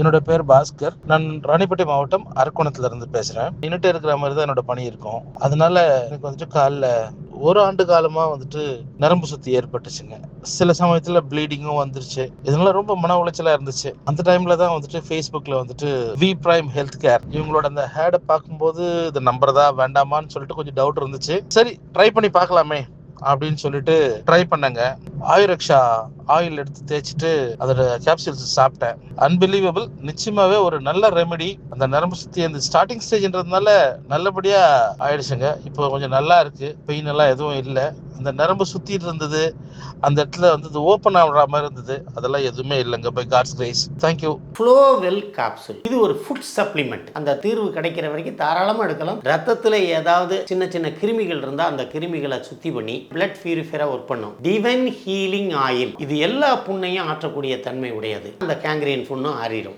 என்னோட பேர் பாஸ்கர். நான் ராணிப்பேட்டை மாவட்டம் அரக்கோணத்துல இருந்து பேசுறேன். நின்னுட்டே இருக்கிற மாதிரி தான் என்னோட பணி இருக்கும். அதனால எனக்கு வந்துட்டு கால்ல ஒரு ஆண்டு காலமா வந்துட்டு நரம்பு சுத்தி ஏற்பட்டுச்சுங்க. சில சமயத்துல ப்ளீடிங்கும் வந்துருச்சு. இதனால ரொம்ப மன உளைச்சலா இருந்துச்சு. அந்த டைம்ல தான் வந்துட்டு Facebookல வந்துட்டு வி பிரைம் ஹெல்த் கேர் இவங்களோட அந்த ஹேடை பார்க்கும்போது இதை நம்புறதா வேண்டாமான்னு சொல்லிட்டு கொஞ்சம் டவுட் இருந்துச்சு. சரி ட்ரை பண்ணி பார்க்கலாமே அப்படின்னு சொல்லிட்டு ட்ரை பண்ணேங்க. ஆயுரக்ஷா ஆயில் எடுத்து தேய்ச்சிட்டு அதோட கேப்சூல்ஸ் சாப்பிட்டேன். அன்பிலீவபிள். நிச்சயமாவே ஒரு நல்ல ரெமெடி. அந்த நரம்பு சுத்தி அந்த ஸ்டார்டிங் ஸ்டேஜ்ன்றதுனால நல்லபடியா ஆயிடுச்சுங்க. இப்போ கொஞ்சம் நல்லா இருக்கு. பெயின் எல்லாம் எதுவும் இல்லை. அந்த நரம்பு சுத்திட்டு இருந்தது, அந்த இடத்துல வந்து ஓப்பன் ஆகுற மாதிரி இருந்தது, அதெல்லாம் எதுவுமே இல்லைங்க. By God's grace. தேங்க்யூ. ஃப்ளோவெல் கேப்சூல் இது ஒரு ஃபுட் சப்ளிமெண்ட். அந்த தீர்வு கிடைக்கிற வரைக்கும் தாராளமாக எடுக்கலாம். ரத்தத்தில் ஏதாவது சின்ன சின்ன கிருமிகள் இருந்தால் அந்த கிருமிகளை சுத்தி பண்ணி பிளட் பியூரிஃபையரா ஒர்க் பண்ணும். டிவைன் ஹீலிங் ஆயில் இது எல்லா புண்ணையும் ஆற்றக்கூடிய தன்மை உடையது. அந்த கேங்க்ரீன் புண்ணும் ஆறிடும்.